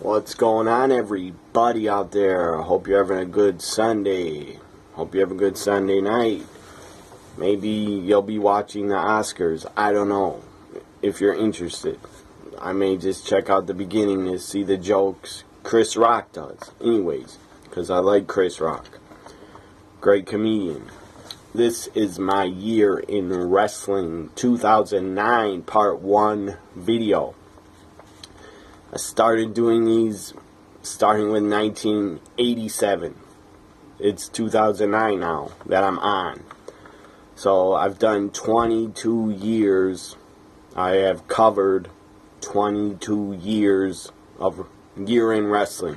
What's going on, everybody out there? I hope you're having a good Sunday. Hope you have a good Sunday night. Maybe you'll be watching the Oscars. I don't know. If you're interested, I may just check out the beginning to see the jokes Chris Rock does. Anyways, because I like Chris Rock. Great comedian. This is my year in wrestling 2009 part 1 video. I started doing these starting with 1987. It's 2009 now that I'm on. So I've done 22 years. I have covered 22 years of year in wrestling.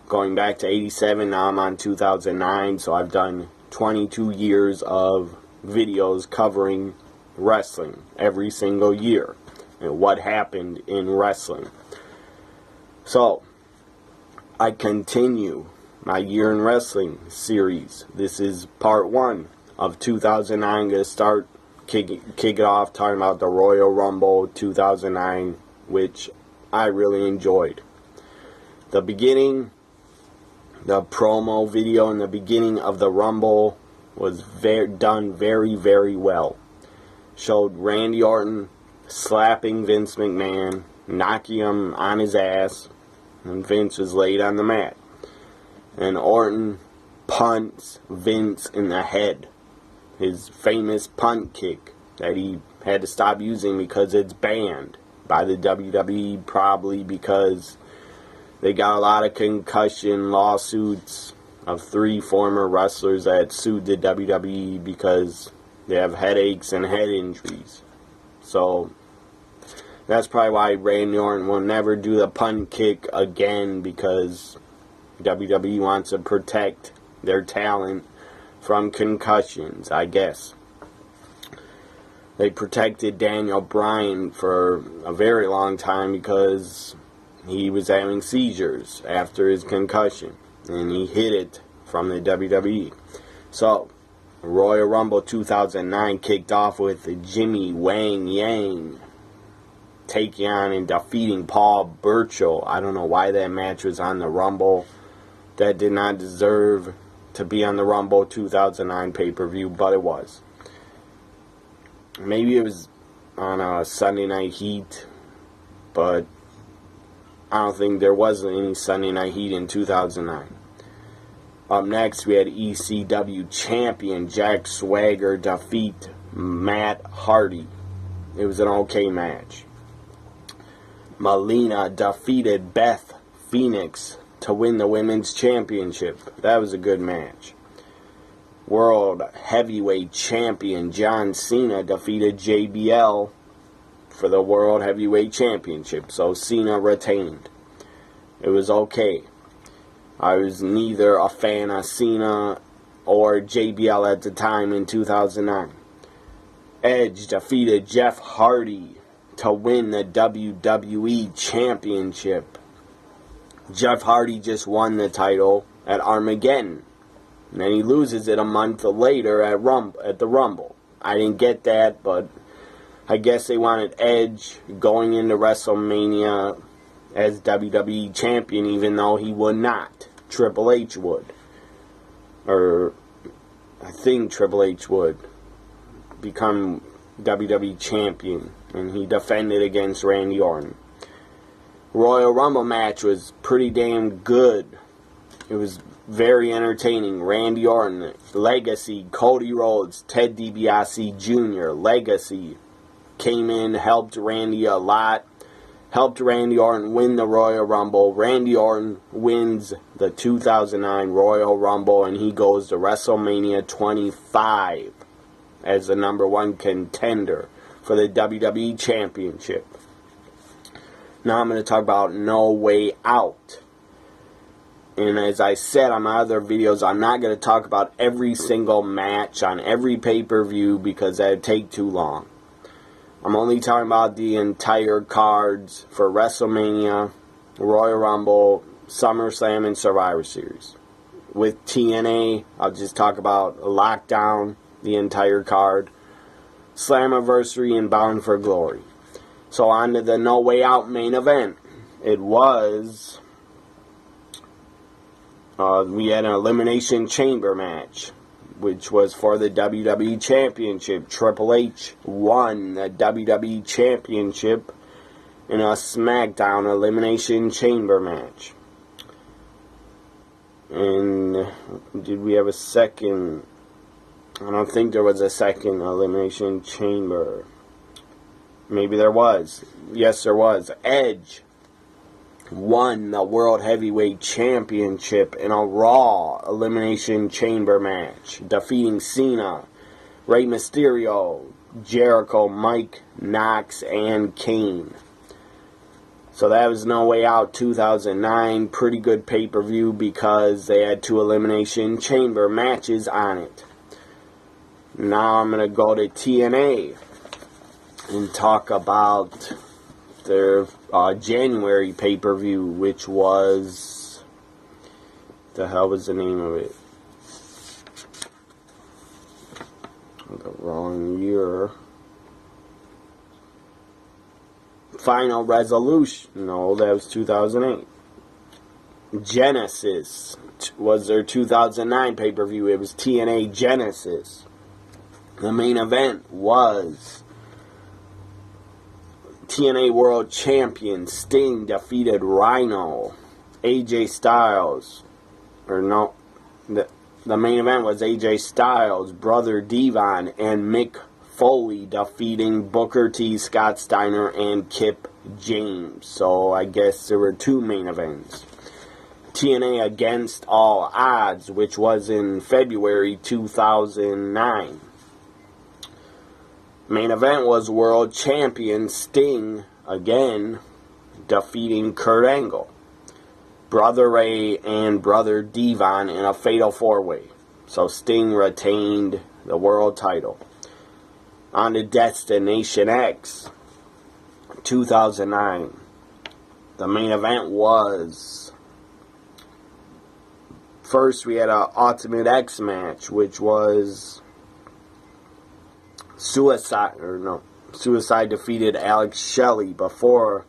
Going back to 87, now I'm on 2009. So I've done 22 years of videos covering wrestling every single year and what happened in wrestling. So, I continue my year in wrestling series. This is part 1 of 2009. I'm going to start, kick it off talking about the Royal Rumble 2009, which I really enjoyed. The beginning, the promo video in the beginning of the Rumble was done very, very well. Showed Randy Orton slapping Vince McMahon, knocking him on his ass, and Vince was laid on the mat. And Orton punts Vince in the head. His famous punt kick that he had to stop using because it's banned by the WWE, probably because they got a lot of concussion lawsuits of 3 former wrestlers that sued the WWE because they have headaches and head injuries. So that's probably why Randy Orton will never do the punt kick again, because WWE wants to protect their talent from concussions, I guess. They protected Daniel Bryan for a very long time because he was having seizures after his concussion, and he hid it from the WWE. So, Royal Rumble 2009 kicked off with Jimmy Wang Yang taking on and defeating Paul Burchill. I don't know why that match was on the Rumble. That did not deserve to be on the Rumble 2009 pay-per-view, but it was. Maybe it was on a Sunday Night Heat, but I don't think there was any Sunday Night Heat in 2009. Up next, we had ECW champion Jack Swagger defeat Matt Hardy. It was an okay match. Melina defeated Beth Phoenix to win the women's championship. That was a good match. World Heavyweight Champion John Cena defeated JBL for the World Heavyweight Championship. So Cena retained. It was okay. I was neither a fan of Cena or JBL at the time in 2009. Edge defeated Jeff Hardy to win the WWE Championship. Jeff Hardy just won the title at Armageddon, and then he loses it a month later at the Rumble. I didn't get that, but I guess they wanted Edge going into WrestleMania as WWE Champion, even though he would not. Triple H would. Or I think Triple H would become WWE Champion, and he defended against Randy Orton. Royal Rumble match was pretty damn good. It was very entertaining. Randy Orton, Legacy, Cody Rhodes, Ted DiBiase Jr., Legacy came in, helped Randy a lot, helped Randy Orton win the Royal Rumble. Randy Orton wins the 2009 Royal Rumble, and he goes to WrestleMania 25 as the #1 contender for the WWE Championship. Now I'm going to talk about No Way Out. And as I said on my other videos, I'm not going to talk about every single match on every pay-per-view because that would take too long. I'm only talking about the entire cards for WrestleMania, Royal Rumble, SummerSlam, and Survivor Series. With TNA, I'll just talk about Lockdown, the entire card, Slammiversary, and Bound for Glory. So on to the No Way Out main event. It was We had an Elimination Chamber match, which was for the WWE Championship. Triple H won the WWE Championship in a SmackDown Elimination Chamber match. And did we have a second? I don't think there was a second Elimination Chamber. Maybe there was. Yes, there was. Edge won the World Heavyweight Championship in a Raw Elimination Chamber match, defeating Cena, Rey Mysterio, Jericho, Mike, Knox, and Kane. So that was No Way Out 2009. Pretty good pay-per-view because they had 2 Elimination Chamber matches on it. Now I'm going to go to TNA and talk about their January pay-per-view, which was... the hell was the name of it? The wrong year. Final Resolution. No, that was 2008. Genesis was their 2009 pay-per-view. It was TNA Genesis. The main event was TNA World Champion Sting defeated Rhino. AJ Styles. The main event was AJ Styles, Brother Devon, and Mick Foley defeating Booker T, Scott Steiner, and Kip James. So I guess there were 2 main events. TNA Against All Odds, which was in February 2009. Main event was World Champion Sting, again, defeating Kurt Angle, Brother Ray, and Brother Devon in a fatal 4-way. So Sting retained the world title. On to Destination X, 2009. The main event was... First, we had an Ultimate X match, which was... Suicide defeated Alex Shelley before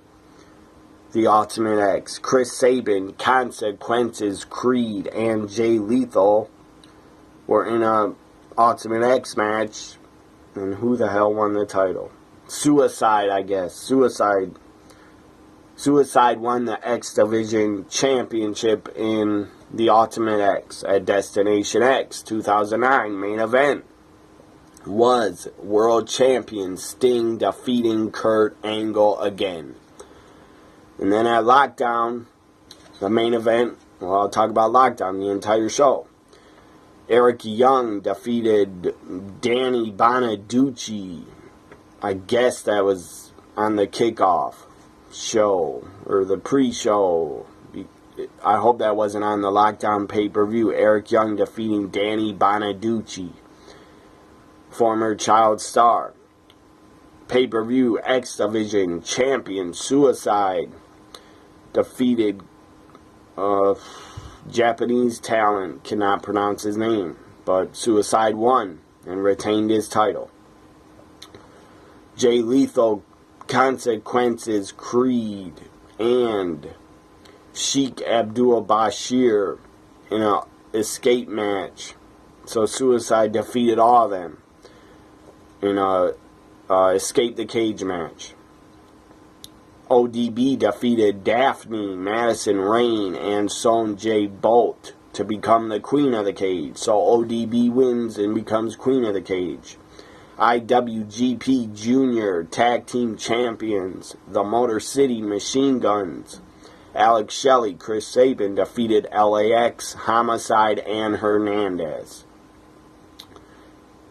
the Ultimate X. Chris Sabin, Consequences, Creed, and Jay Lethal were in a Ultimate X match. And who the hell won the title? Suicide, I guess. Suicide won the X Division Championship in the Ultimate X at Destination X 2009. Main event was World Champion Sting defeating Kurt Angle again. And then at Lockdown, the main event, well, I'll talk about Lockdown the entire show. Eric Young defeated Danny Bonaducci. I guess that was on the kickoff show, or the pre-show. I hope that wasn't on the Lockdown pay-per-view. Eric Young defeating Danny Bonaducci, former child star. Pay-per-view X Division Champion Suicide defeated Japanese talent, cannot pronounce his name, but Suicide won and retained his title. Jay Lethal, Consequences, Creed, and Sheik Abdul Bashir in a escape match. So Suicide defeated all of them in a escape the cage match. ODB defeated Daphne, Madison Rayne, and Sonjay Bolt to become the Queen of the Cage. So ODB wins and becomes Queen of the Cage. IWGP Junior Tag Team Champions, the Motor City Machine Guns, Alex Shelley, Chris Sabin defeated LAX, Homicide, and Hernandez.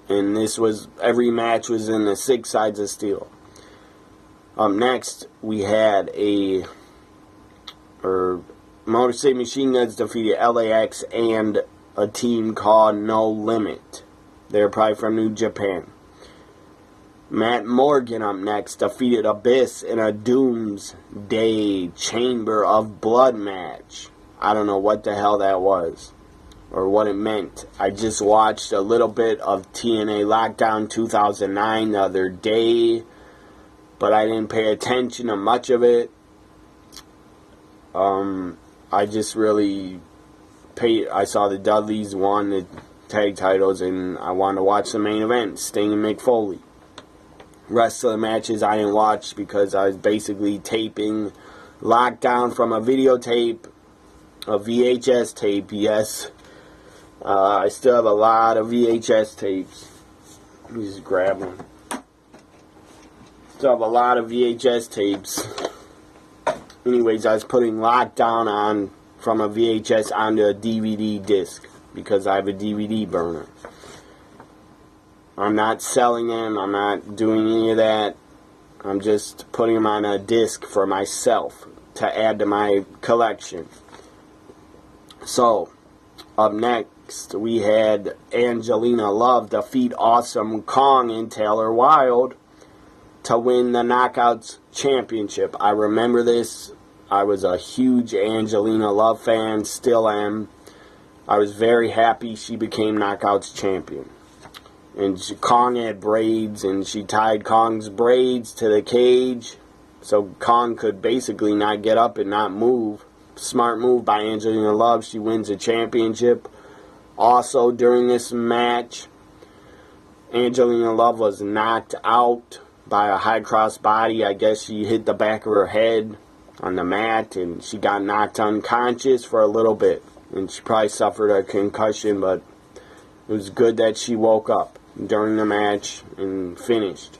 And this was, every match was in the 6 sides of steel. Next, we had Motor City Machine Guns defeated LAX and a team called No Limit. They're probably from New Japan. Matt Morgan up next defeated Abyss in a Doomsday Chamber of Blood match. I don't know what the hell that was or what it meant. I just watched a little bit of TNA Lockdown 2009 the other day, but I didn't pay attention to much of it. I just really I saw the Dudleys won the tag titles, and I wanted to watch the main event, Sting and Mick Foley. Rest of the matches I didn't watch because I was basically taping Lockdown from a videotape, a VHS tape, yes. I still have a lot of VHS tapes. Let me just grab them. Still have a lot of VHS tapes. Anyways, I was putting Lockdown on from a VHS onto a DVD disc because I have a DVD burner. I'm not selling them. I'm not doing any of that. I'm just putting them on a disc for myself to add to my collection. So, up next, we had Angelina Love defeat Awesome Kong and Taylor Wilde to win the Knockouts Championship. I remember this. I was a huge Angelina Love fan, still am. I was very happy she became Knockouts champion. And Kong had braids, and she tied Kong's braids to the cage so Kong could basically not get up and not move. Smart move by Angelina Love. She wins the championship. Also, during this match, Angelina Love was knocked out by a high cross body. I guess she hit the back of her head on the mat, and she got knocked unconscious for a little bit. And she probably suffered a concussion, but it was good that she woke up during the match and finished.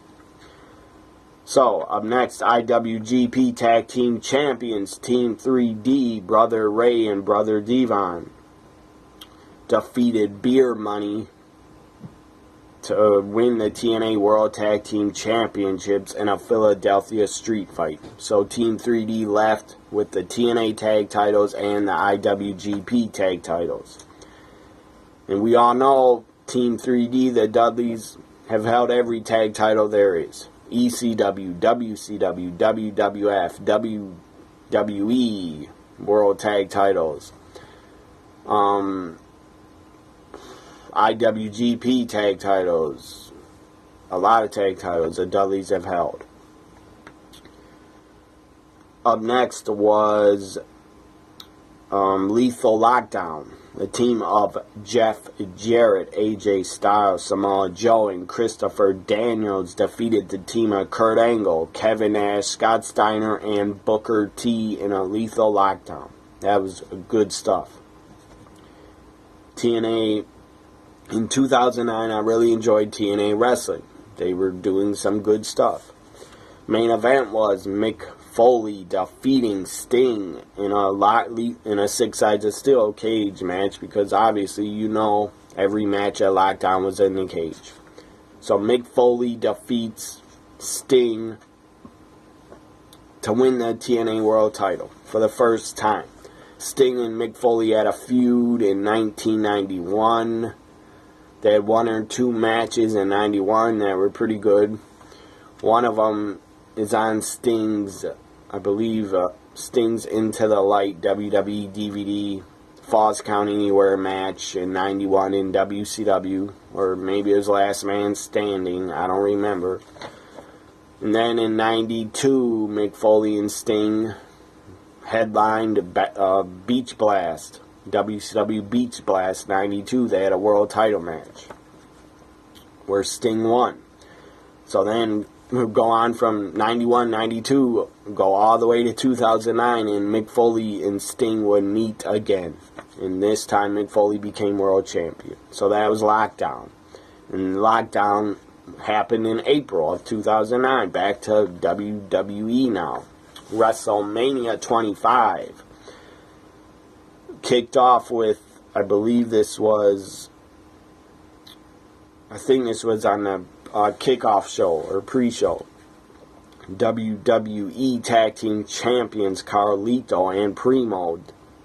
So, up next, IWGP Tag Team Champions, Team 3D, Brother Ray and Brother Devon defeated Beer Money to win the TNA World Tag Team Championships in a Philadelphia street fight. So Team 3D left with the TNA tag titles and the IWGP tag titles. And we all know Team 3D, the Dudleys, have held every tag title there is. ECW, WCW, WWF, WWE World Tag Titles. IWGP tag titles. A lot of tag titles the Dudleys have held. Up next was Lethal Lockdown. The team of Jeff Jarrett, AJ Styles, Samoa Joe, and Christopher Daniels defeated the team of Kurt Angle, Kevin Nash, Scott Steiner, and Booker T in a Lethal Lockdown. That was good stuff. TNA, in 2009, I really enjoyed TNA wrestling. They were doing some good stuff. Main event was Mick Foley defeating Sting in a 6 sides of steel cage match, because obviously you know every match at Lockdown was in the cage. So Mick Foley defeats Sting to win the TNA World title for the first time. Sting and Mick Foley had a feud in 1991. They had 1 or 2 matches in 91 that were pretty good. One of them is on Sting's, I believe, Sting's Into the Light WWE DVD Falls Count Anywhere match in 91 in WCW, or maybe it was Last Man Standing, I don't remember. And then in 92, Mick Foley and Sting headlined Beach Blast, WCW Beach Blast 92. They had a world title match where Sting won. So then we'll go on from 91, 92, go all the way to 2009, and Mick Foley and Sting would meet again. And this time Mick Foley became world champion. So that was Lockdown. And Lockdown happened in April of 2009. Back to WWE now. WrestleMania 25 kicked off with, I think this was on the kickoff show or pre-show. WWE Tag Team Champions Carlito and Primo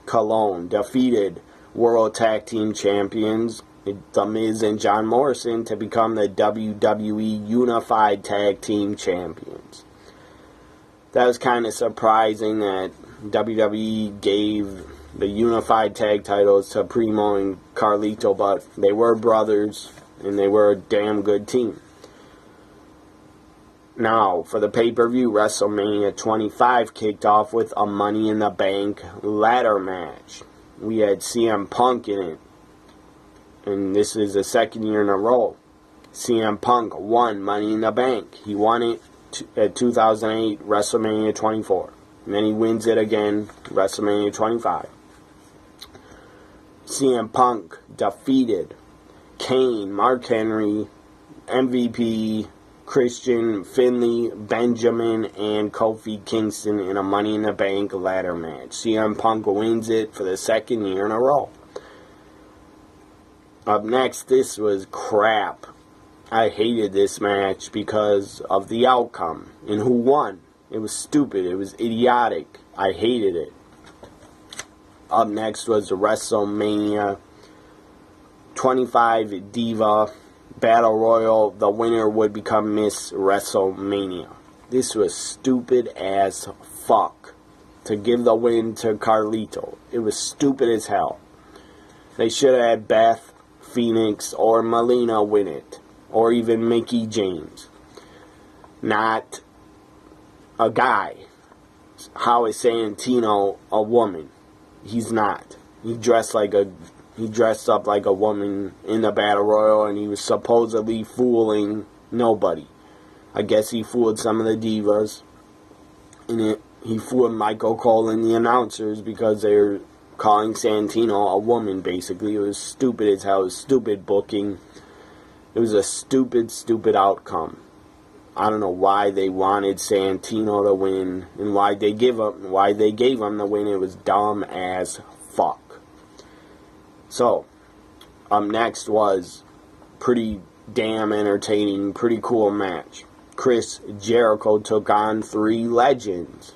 Colon defeated World Tag Team Champions The Miz and John Morrison to become the WWE Unified Tag Team Champions. That was kind of surprising that WWE gave the Unified Tag titles to Primo and Carlito, but they were brothers and they were a damn good team. Now, for the pay-per-view, WrestleMania 25 kicked off with a Money in the Bank ladder match. we had CM Punk in it. And this is the second year in a row. CM Punk won Money in the Bank. He won it at 2008 WrestleMania 24. And then he wins it again WrestleMania 25. CM Punk defeated Kane, Mark Henry, MVP, Christian, Finley, Benjamin, and Kofi Kingston in a Money in the Bank ladder match. CM Punk wins it for the second year in a row. Up next, this was crap. I hated this match because of the outcome and who won. It was stupid. It was idiotic. I hated it. Up next was the WrestleMania 25 Diva Battle Royal. The winner would become Miss WrestleMania. This was stupid as fuck. To give the win to Carlito. It was stupid as hell. They should have had Beth Phoenix or Melina win it. Or even Mickie James. Not a guy. How is Santino a woman? He's not. He dressed up like a woman in the Battle Royal, and he was supposedly fooling nobody. I guess he fooled some of the divas. And he fooled Michael Cole and the announcers because they were calling Santino a woman, basically. It was stupid as hell. It was stupid booking. It was a stupid, stupid outcome. I don't know why they wanted Santino to win and why they gave him the win. It was dumb as fuck. So, up next was pretty damn entertaining, pretty cool match. Chris Jericho took on three legends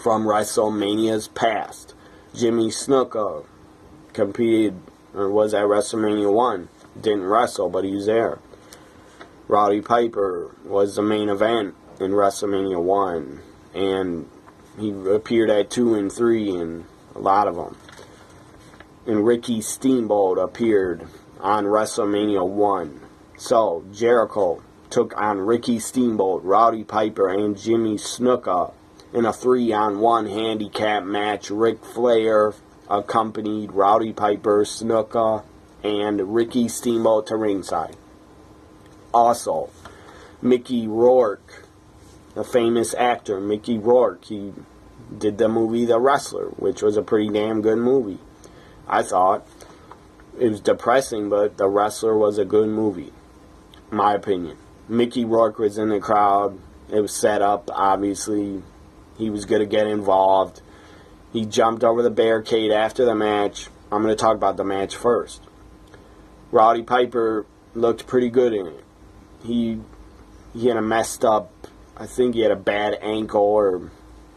from WrestleMania's past. Jimmy Snuka competed, or was at WrestleMania 1. Didn't wrestle, but he was there. Roddy Piper was the main event in WrestleMania 1. And he appeared at 2 and 3 in a lot of them. And Ricky Steamboat appeared on WrestleMania 1. So, Jericho took on Ricky Steamboat, Roddy Piper, and Jimmy Snuka in a 3-on-1 handicap match. Ric Flair accompanied Roddy Piper, Snuka, and Ricky Steamboat to ringside. Also, Mickey Rourke, the famous actor, Mickey Rourke, he did the movie The Wrestler, which was a pretty damn good movie. I thought it was depressing, but The Wrestler was a good movie, in my opinion. Mickey Rourke was in the crowd. It was set up, obviously. He was going to get involved. He jumped over the barricade after the match. I'm going to talk about the match first. Roddy Piper looked pretty good in it. He had a messed up, I think he had a bad ankle or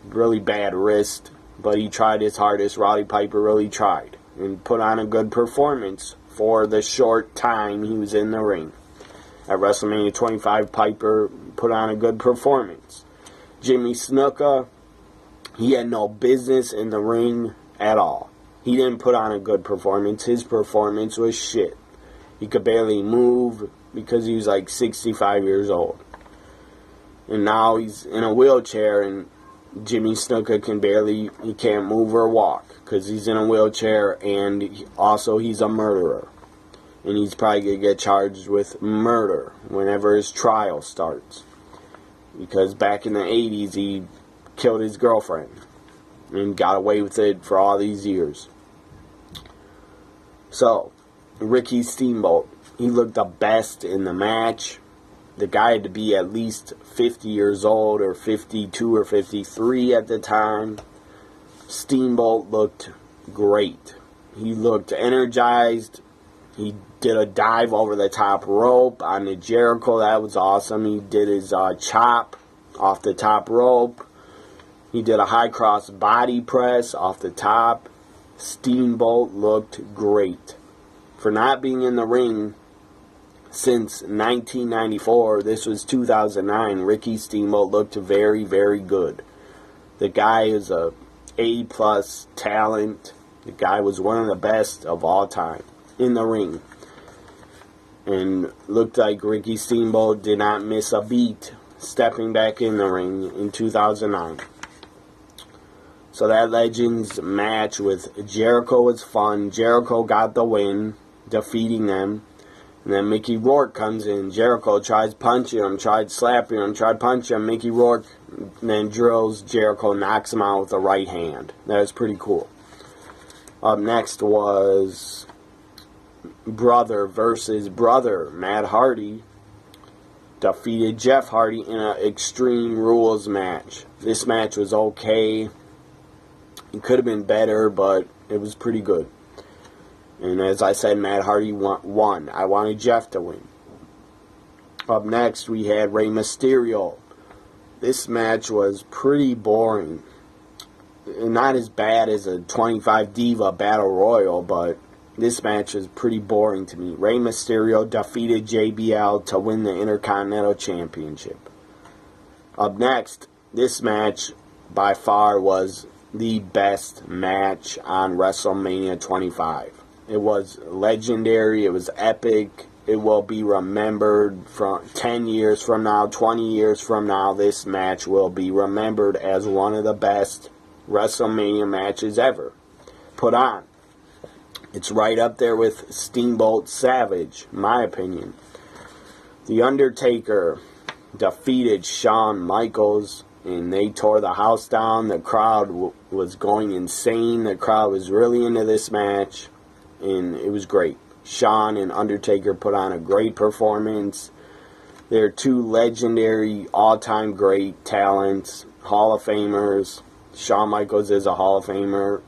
really bad wrist, but he tried his hardest. Roddy Piper really tried and put on a good performance for the short time he was in the ring. At WrestleMania 25, Piper put on a good performance. Jimmy Snuka, he had no business in the ring at all. He didn't put on a good performance. His performance was shit. He could barely move because he was like 65 years old. And now he's in a wheelchair, and Jimmy Snuka he can't move or walk because he's in a wheelchair, and he's a murderer. And he's probably going to get charged with murder whenever his trial starts. Because back in the 80s, he killed his girlfriend and got away with it for all these years. So, Ricky Steamboat, he looked the best in the match. The guy had to be at least 50 years old, or 52 or 53 at the time. Steamboat looked great. He looked energized. He did a dive over the top rope on the Jericho. That was awesome. He did his chop off the top rope. He did a high cross body press off the top. Steamboat looked great. For not being in the ring since 1994, this was 2009, Ricky Steamboat looked very, very good. The guy is a A+ talent. The guy was one of the best of all time in the ring. And looked like Ricky Steamboat did not miss a beat stepping back in the ring in 2009. So that Legends match with Jericho was fun. Jericho got the win, defeating them. And then Mickey Rourke comes in. Jericho tries punching him, tried slapping him, tried punching him. Mickey Rourke then drills Jericho, knocks him out with a right hand. That was pretty cool. Up next was brother versus brother. Matt Hardy defeated Jeff Hardy in an Extreme Rules match. This match was okay. It could have been better, but it was pretty good. And as I said, Matt Hardy won. I wanted Jeff to win. Up next, we had Rey Mysterio. This match was pretty boring. Not as bad as a 25 Diva Battle Royal, but this match is pretty boring to me. Rey Mysterio defeated JBL to win the Intercontinental Championship. Up next, this match by far was the best match on WrestleMania 25. It was legendary. It was epic. It will be remembered from 10 years from now, 20 years from now. This match will be remembered as one of the best WrestleMania matches ever put on. It's right up there with Steamboat Savage, in my opinion. The Undertaker defeated Shawn Michaels, and they tore the house down. The crowd was going insane. The crowd was really into this match, and it was great. Shawn and Undertaker put on a great performance. They're two legendary, all-time great talents, Hall of Famers. Shawn Michaels is a Hall of Famer.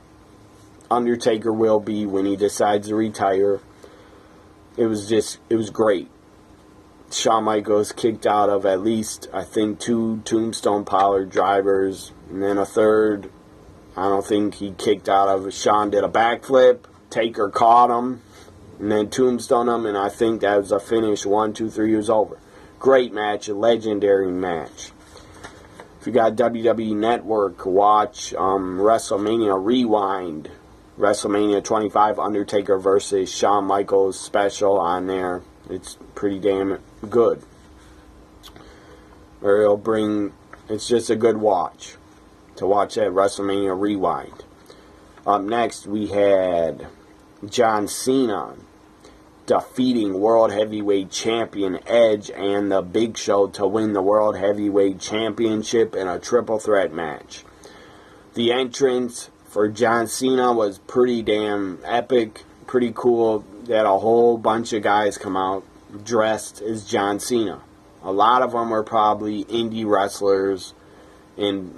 Undertaker will be when he decides to retire. It was great. Shawn Michaels kicked out of at least, I think, 2 Tombstone Pollard drivers, and then a third, I don't think he kicked out of. Shawn did a backflip, Taker caught him, and then tombstone him, and I think that was a finish. 1, 2, 3, he was over. Great match, a legendary match. If you got WWE Network, watch WrestleMania Rewind. WrestleMania 25, Undertaker versus Shawn Michaels special on there. It's pretty damn good. Or it's just a good watch to watch that WrestleMania Rewind. Up next, we had John Cena defeating World Heavyweight Champion Edge and The Big Show to win the World Heavyweight Championship in a triple threat match. The entrance for John Cena was pretty damn epic, pretty cool. They had a whole bunch of guys come out dressed as John Cena. A lot of them were probably indie wrestlers and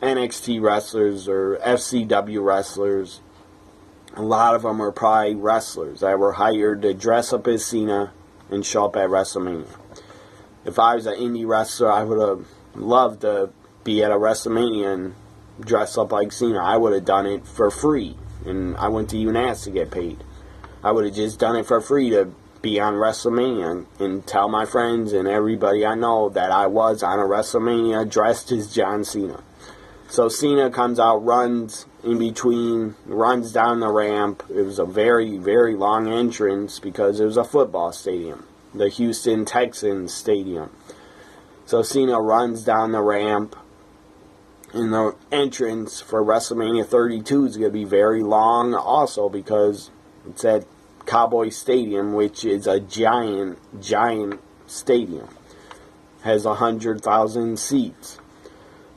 NXT wrestlers or FCW wrestlers. A lot of them were probably wrestlers that were hired to dress up as Cena and show up at WrestleMania. If I was an indie wrestler, I would have loved to be at a WrestleMania and dress up like Cena. I would have done it for free, and I wouldn't even ask to get paid. I would have just done it for free to be on WrestleMania and tell my friends and everybody I know that I was on a WrestleMania dressed as John Cena. So Cena comes out, runs in between, runs down the ramp. It was a very, very long entrance because it was a football stadium, the Houston Texans stadium. So Cena runs down the ramp, and the entrance for WrestleMania 32 is going to be very long also because it's at Cowboy Stadium, which is a giant, giant stadium. Has 100,000 seats.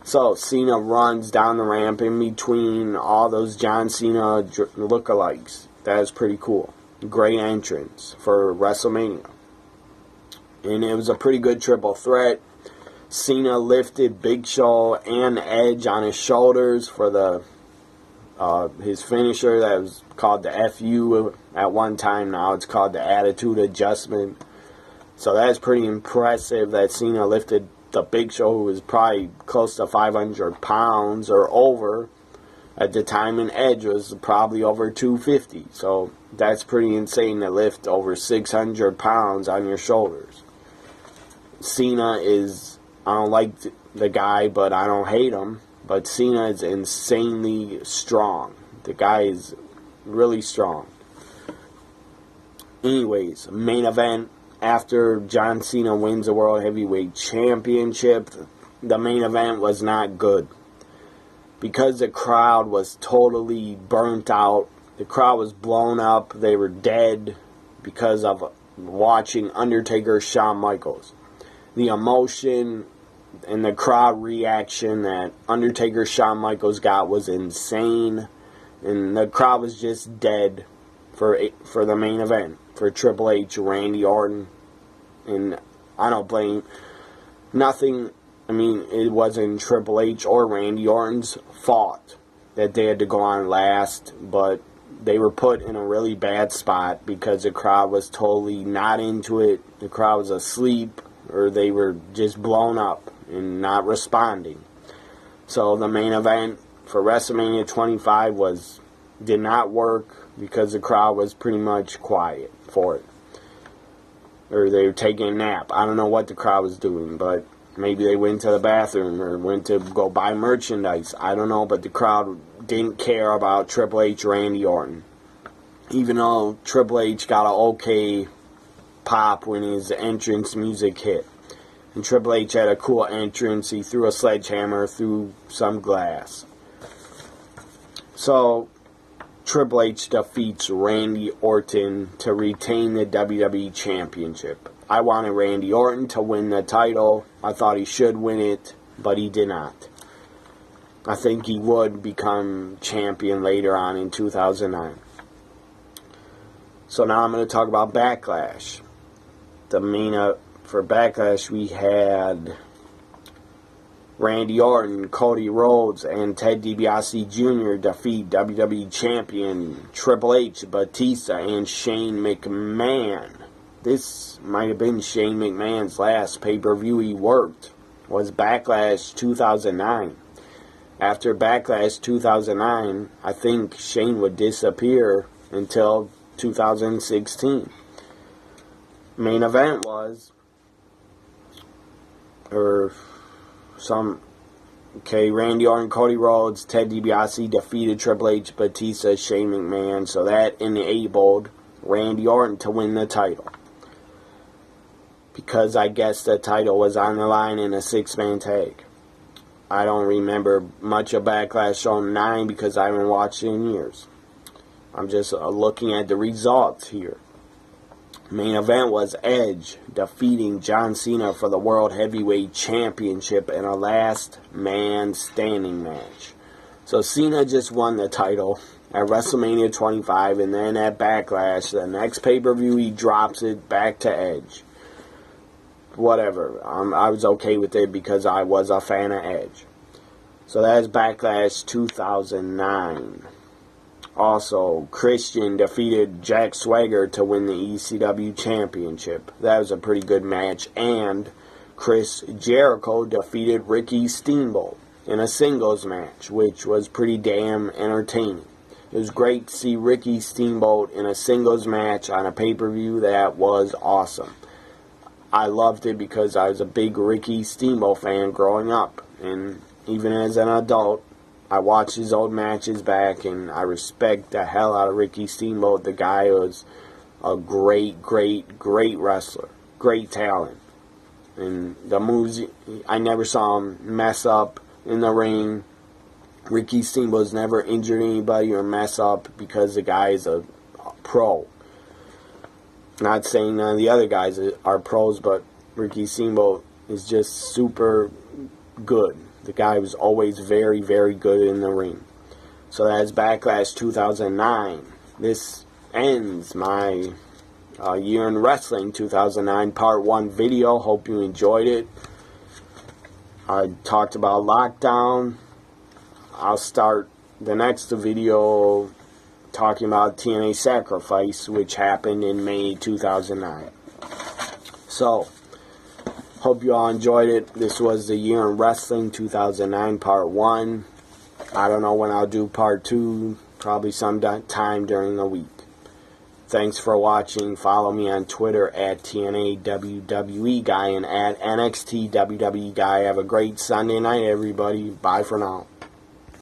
So Cena runs down the ramp in between all those John Cena lookalikes. That is pretty cool. Great entrance for WrestleMania. And it was a pretty good triple threat. Cena lifted Big Show and Edge on his shoulders for the his finisher that was called the FU at one time. Now it's called the Attitude Adjustment. So that's pretty impressive that Cena lifted the Big Show, who was probably close to 500 pounds or over at the time, and Edge was probably over 250. So that's pretty insane to lift over 600 pounds on your shoulders. Cena is, I don't like the guy, but I don't hate him. But Cena is insanely strong. The guy is really strong. Anyways, main event. After John Cena wins the World Heavyweight Championship, the main event was not good. because the crowd was totally burnt out. The crowd was blown up. They were dead because of watching Undertaker, Shawn Michaels. The emotion and the crowd reaction that Undertaker, Shawn Michaels got was insane. And the crowd was just dead for the main event, for Triple H, Randy Orton. And I don't blame nothing. I mean, it wasn't Triple H or Randy Orton's fault that they had to go on last, but they were put in a really bad spot because the crowd was totally not into it. The crowd was asleep, or they were just blown up and not responding. So the main event for WrestleMania 25 did not work because the crowd was pretty much quiet for it. Or they were taking a nap. I don't know what the crowd was doing, but maybe they went to the bathroom or went to go buy merchandise. I don't know, but the crowd didn't care about Triple H, Randy Orton. Even though Triple H got an okay pop when his entrance music hit. And Triple H had a cool entrance. He threw a sledgehammer through some glass. So, Triple H defeats Randy Orton to retain the WWE Championship. I wanted Randy Orton to win the title. I thought he should win it, but he did not. I think he would become champion later on in 2009. So now I'm going to talk about Backlash. The main for Backlash, we had Randy Orton, Cody Rhodes, and Ted DiBiase Jr. defeat WWE Champion Triple H, Batista, and Shane McMahon. This might have been Shane McMahon's last pay-per-view he worked. Was Backlash 2009. After Backlash 2009, I think Shane would disappear until 2016. Main event was, Randy Orton, Cody Rhodes, Ted DiBiase defeated Triple H, Batista, Shane McMahon. So that enabled Randy Orton to win the title. Because I guess the title was on the line in a 6-man tag. I don't remember much of Backlash 09 because I haven't watched it in years. I'm just looking at the results here. Main event was Edge defeating John Cena for the World Heavyweight Championship in a last man standing match. So Cena just won the title at WrestleMania 25, and then at Backlash, the next pay-per-view, he drops it back to Edge. Whatever. I was okay with it because I was a fan of Edge. So that's Backlash 2009. Also, Christian defeated Jack Swagger to win the ECW Championship. That was a pretty good match. And Chris Jericho defeated Ricky Steamboat in a singles match, which was pretty damn entertaining. It was great to see Ricky Steamboat in a singles match on a pay-per-view. That was awesome. I loved it because I was a big Ricky Steamboat fan growing up. And even as an adult, I watched his old matches back, and I respect the hell out of Ricky Steamboat. The guy was a great, great, great wrestler. Great talent. And the moves, I never saw him mess up in the ring. Ricky Steamboat's never injured anybody or mess up because the guy is a pro. Not saying none of the other guys are pros, but Ricky Steamboat is just super good. The guy was always very, very good in the ring. So that's Backlash 2009. This ends my Year in Wrestling 2009 Part 1 video. Hope you enjoyed it. I talked about Lockdown. I'll start the next video talking about TNA Sacrifice, which happened in May 2009. So, hope you all enjoyed it. This was the Year in Wrestling 2009 Part 1. I don't know when I'll do Part 2. Probably sometime during the week. Thanks for watching. Follow me on Twitter at TNA WWE Guy and at NXT WWE Guy. Have a great Sunday night, everybody. Bye for now.